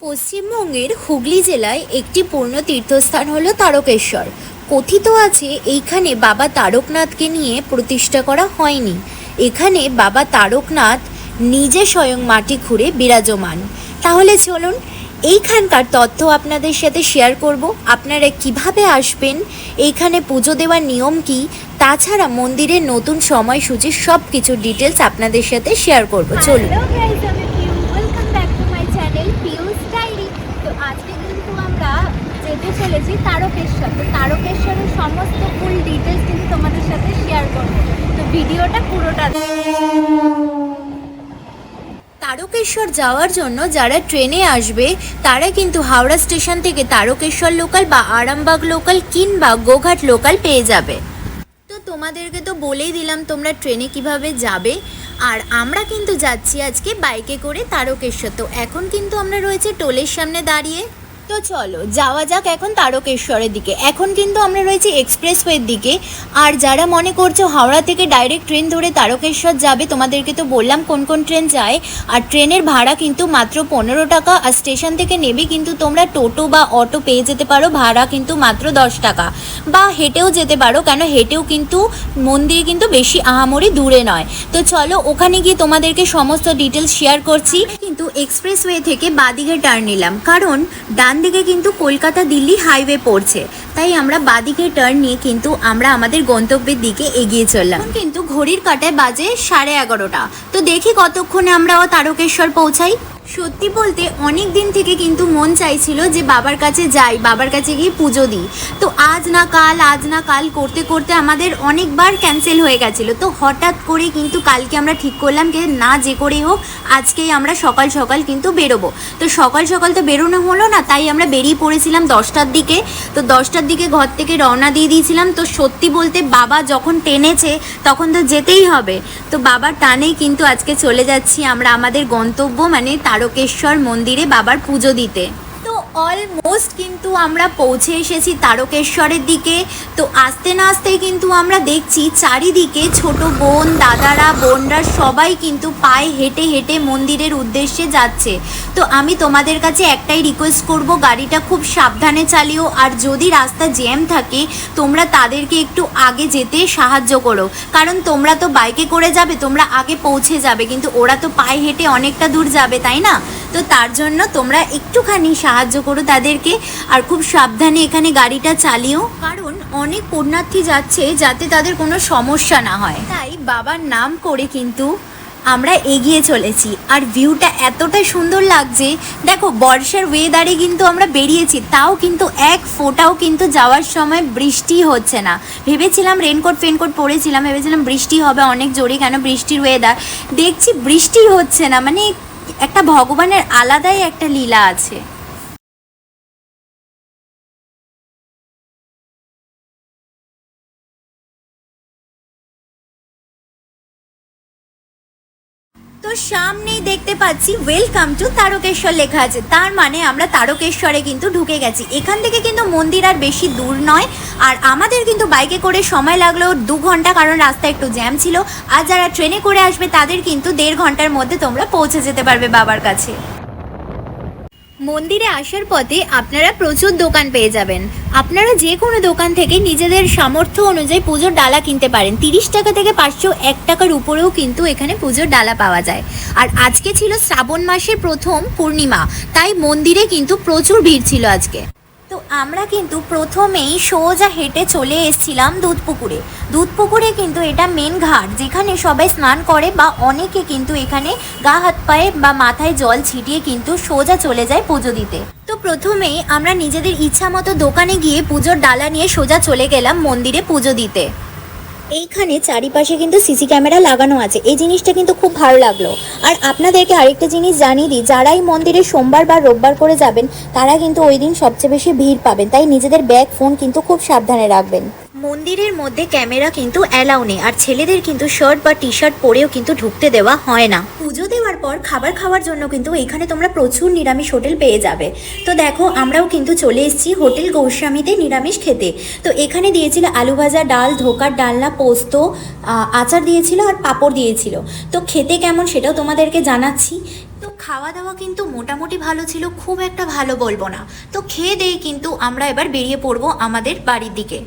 পশ্চিমবঙ্গের হুগলি জেলায় একটি পূর্ণ তীর্থস্থান হলো তারকেশ্বর। কথিত আছে এইখানে বাবা তারকনাথকে নিয়ে প্রতিষ্ঠা করা হয়নি। এখানে বাবা তারকনাথ নিজে স্বয়ং মাটি খুঁড়ে বিরাজমান। তাহলে চলুন এইখানকার তথ্য আপনাদের সাথে শেয়ার করব। আপনারা কিভাবে আসবেন, এইখানে পুজো দেওয়ার নিয়ম কি, তাছাড়া মন্দিরের নতুন সময়সূচি সব কিছু ডিটেলস আপনাদের সাথে শেয়ার করব। চলুন। আজকে কিন্তু আমরা যেতে চলেছি তারকেশ্বর। তো তারকেশ্বরের সমস্ত ফুল ডিটেলস কিন্তু তোমাদের সাথে শেয়ার করব, তো ভিডিওটা পুরোটা। তারকেশ্বর যাওয়ার জন্য যারা ট্রেনে আসবে তারা কিন্তু হাওড়া স্টেশন থেকে তারকেশ্বর লোকাল বা আরামবাগ লোকাল কিংবা গোঘাট লোকাল পেয়ে যাবে। তো তোমাদেরকে তো বলেই দিলাম তোমরা ট্রেনে কিভাবে যাবে। আর আমরা কিন্তু যাচ্ছি আজকে বাইকে করে তারকেশ্বর। তো এখন কিন্তু আমরা রয়েছে টোলের সামনে দাঁড়িয়ে। তো চলো যাওয়া যাক এখন তারকেশ্বরের দিকে। এখন কিন্তু আমরা রয়েছি এক্সপ্রেসওয়ের দিকে। আর যারা মনে করছো হাওড়া থেকে ডাইরেক্ট ট্রেন ধরে তারকেশ্বর যাবে, তোমাদেরকে তো বললাম কোন কোন ট্রেন যায়। আর ট্রেনের ভাড়া কিন্তু মাত্র 15 টাকা। আর স্টেশন থেকে নেবে কিন্তু তোমরা টোটো বা অটো পেয়ে যেতে পারো, ভাড়া কিন্তু মাত্র 10 টাকা। বা হেঁটেও যেতে পারো, কেন হেঁটেও কিন্তু মন্দির কিন্তু বেশি আহামরি দূরে নয়। তো চলো ওখানে গিয়ে তোমাদেরকে সমস্ত ডিটেলস শেয়ার করছি। কিন্তু এক্সপ্রেসওয়ে থেকে বাদিকে টার্ন নিলাম, কারণ ডান দিকে কিন্তু কলকাতা দিল্লি হাইওয়ে পড়ছে, তাই আমরা বাদিকে টার্ন নিয়ে কিন্তু আমরা আমাদের গন্তব্যের দিকে এগিয়ে চললাম। কিন্তু ঘড়ির কাঁটায় বাজে 11:30। তো দেখি কতক্ষণে আমরা তারকেশ্বর পৌঁছাই। সত্যি বলতে অনেক দিন থেকে কিন্তু মন চাইছিল যে বাবার কাছে যাই, বাবার কাছে গিয়ে পুজো দিই। তো আজ না কাল করতে করতে আমাদের অনেকবার ক্যান্সেল হয়ে গেছিলো। তো হঠাৎ করে কিন্তু কালকে আমরা ঠিক করলাম যে না, যে করেই হোক আজকেই আমরা সকাল সকাল কিন্তু বেরোবো। তো সকাল সকাল তো বেরোনো হলো না, তাই আমরা বেরিয়ে পড়েছিলাম 10টার দিকে। তো 10টার দিকে ঘর থেকে রওনা দিয়ে দিয়েছিলাম। তো সত্যি বলতে বাবা যখন টেনেছে তখন তো যেতেই হবে। তো বাবার টানেই কিন্তু আজকে চলে যাচ্ছি আমরা আমাদের গন্তব্য মানে তারকেশ্বর মন্দিরে বাবার পুজো দিতে। তো অলমোস্ট কিন্তু আমরা পৌঁছে এসেছি তারকেশ্বরের দিকে। তো আসতে না আসতেই কিন্তু আমরা দেখছি চারিদিকে ছোট বোন, দাদারা, বোনরা সবাই কিন্তু পায়ে হেঁটে হেঁটে মন্দিরের উদ্দেশ্যে যাচ্ছে। তো আমি তোমাদের কাছে একটাই রিকোয়েস্ট করব, গাড়িটা খুব সাবধানে চালিও। আর যদি রাস্তা জ্যাম থাকে তোমরা তাদেরকে একটু আগে যেতে সাহায্য করো, কারণ তোমরা তো বাইকে করে যাবে, তোমরা আগে পৌঁছে যাবে, কিন্তু ওরা তো পায়ে হেঁটে অনেকটা দূর যাবে, তাই না? তো তার জন্য তোমরা একটুখানি সাহায্য করো তাদেরকে, আর খুব সাবধানে এখানে গাড়িটা চালিও, কারণ অনেক পুণ্যার্থী যাচ্ছে যাতে তাদের কোনো সমস্যা না হয়। তাই বাবার নাম করে কিন্তু আমরা এগিয়ে চলেছি। আর ভিউটা এতটা সুন্দর লাগছে, দেখো বর্ষার ওয়েদারে কিন্তু আমরা বেরিয়েছি, তাও কিন্তু এক ফোঁটাও কিন্তু যাওয়ার সময় বৃষ্টি হচ্ছে না। ভেবেছিলাম রেনকোট ফেনকোট পরেছিলাম, ভেবেছিলাম বৃষ্টি হবে অনেক জোরে, কেন বৃষ্টির ওয়েদার, দেখছি বৃষ্টি হচ্ছে না। মানে একটা ভগবানের আলাদাই একটা লীলা আছে। তো সামনেই দেখতে পাচ্ছি ওয়েলকাম টু তারকেশ্বর লেখা আছে, তার মানে আমরা তারকেশ্বরে কিন্তু ঢুকে গেছি। এখান থেকে কিন্তু মন্দির আর বেশি দূর নয়। আর আমাদের কিন্তু বাইকে করে সময় লাগলো 2 ঘন্টা, কারণ রাস্তা একটু জ্যাম ছিল। আর যারা ট্রেনে করে আসবে তাদের কিন্তু 1.5 ঘন্টার মধ্যে তোমরা পৌঁছে যেতে পারবে বাবার কাছে। মন্দিরে আসার পথে আপনারা প্রচুর দোকান পেয়ে যাবেন। আপনারা যে কোনো দোকান থেকে নিজেদের সামর্থ্য অনুযায়ী পুজোর ডালা কিনতে পারেন। 30 টাকা থেকে 501 টাকার উপরেও কিন্তু এখানে পুজোর ডালা পাওয়া যায়। আর আজকে ছিল শ্রাবণ মাসের প্রথম পূর্ণিমা, তাই মন্দিরে কিন্তু প্রচুর ভিড় ছিল আজকে। তো আমরা কিন্তু প্রথমেই সোজা হেঁটে চলে এসেছিলাম দুধপুকুরে কিন্তু এটা মেন ঘাট, যেখানে সবাই স্নান করে বা অনেকে কিন্তু এখানে গা হাত পায়ে বা মাথায় জল ছিটিয়ে কিন্তু সোজা চলে যায় পুজো দিতে। তো প্রথমেই আমরা নিজেদের ইচ্ছা মতো দোকানে গিয়ে পুজোর ডালা নিয়ে সোজা চলে গেলাম মন্দিরে পুজো দিতে। এইখানে চারিপাশে কিন্তু সিসি ক্যামেরা লাগানো আছে, এই জিনিসটা কিন্তু খুব ভালো লাগলো। আর আপনাদেরকে আরেকটা জিনিস জানিয়ে দিই, যারাই মন্দিরে সোমবার বা রোববার করে যাবেন তারা কিন্তু ওই দিন সবচেয়ে বেশি ভিড় পাবেন, তাই নিজেদের ব্যাগ ফোন কিন্তু খুব সাবধানে রাখবেন। মন্দিরের মধ্যে ক্যামেরা কিন্তু অ্যালাউ নেই, আর ছেলেদের কিন্তু শার্ট বা টি শার্ট পরেও কিন্তু ঢুকতে দেওয়া হয় না। পুজো দেওয়ার পর খাবার খাওয়ার জন্য কিন্তু এখানে তোমরা প্রচুর নিরামিষ হোটেল পেয়ে যাবে। তো দেখো আমরাও কিন্তু চলে এসেছি হোটেল গৌস্বামীতে নিরামিষ খেতে। তো এখানে দিয়েছিল আলু ভাজা, ডাল, ধোকার ডালনা, পোস্ত, আচার দিয়েছিল আর পাঁপড় দিয়েছিল। তো খেতে কেমন সেটাও তোমাদেরকে জানাচ্ছি। তো খাওয়া দাওয়া কিন্তু মোটামুটি ভালো ছিল, খুব একটা ভালো বলবো না। তো খেয়ে দেই কিন্তু আমরা এবার বেরিয়ে পড়বো আমাদের বাড়ির দিকে।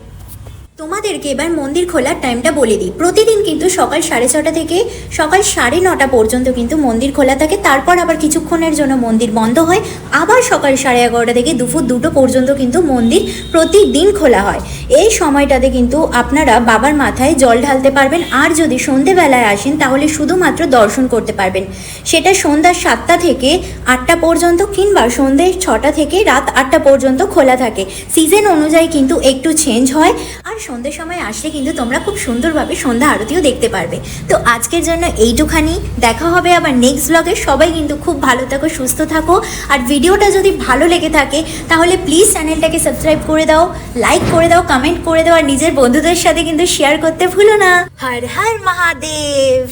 তোমাদেরকে এবার মন্দির খোলার টাইমটা বলে দিই। প্রতিদিন কিন্তু সকাল 6:30 থেকে সকাল 9:30 পর্যন্ত কিন্তু মন্দির খোলা থাকে, তারপর আবার কিছুক্ষণের জন্য মন্দির বন্ধ হয়, আবার সকাল 11:30 থেকে দুপুর 2টো পর্যন্ত কিন্তু মন্দির প্রতিদিন খোলা হয়। এই সময়টাতে কিন্তু আপনারা বাবার মাথায় জল ঢালতে পারবেন, আর যদি সন্ধেবেলায় আসেন তাহলে শুধুমাত্র দর্শন করতে পারবেন। সেটা সন্ধ্যা 7টা থেকে 8টা পর্যন্ত কিংবা সন্ধ্যে 6টা থেকে রাত 8টা পর্যন্ত খোলা থাকে। সিজন অনুযায়ী কিন্তু একটু চেঞ্জ হয়, আর সন্ধ্যের সময় আসলে কিন্তু তোমরা খুব সুন্দরভাবে সন্ধ্যা আরতিও দেখতে পারবে। তো আজকের জন্য এইটুখানি, দেখা হবে আবার নেক্সট ব্লগে। সবাই কিন্তু খুব ভালো থাকো, সুস্থ থাকো, আর ভিডিওটা যদি ভালো লেগে থাকে তাহলে প্লিজ চ্যানেলটাকে সাবস্ক্রাইব করে দাও, লাইক করে দাও, কমেন্ট করে দাও, আর নিজের বন্ধুদের সাথে কিন্তু শেয়ার করতে ভুলো না। হর হর মহাদেব।